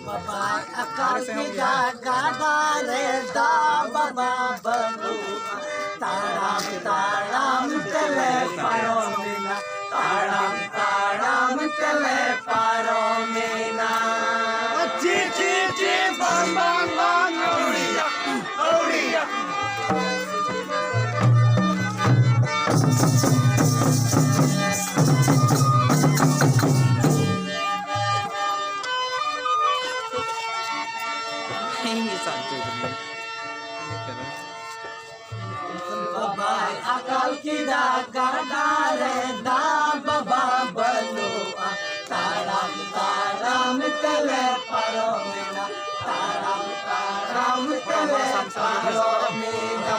बाबा अकाल की जागा रे दा बाबा बलू ताड़ाम ताड़ाम चले पारो मीना ताड़ाम ताड़ाम चले पारो मीना ची ची ची बम बम बम ओड़िया ओड़िया बाबा अकाल की जागा रे दा बाबा बलू ताड़ाम ताड़ाम चले पारो मीना ताड़ाम ताड़ाम चले पारो मीना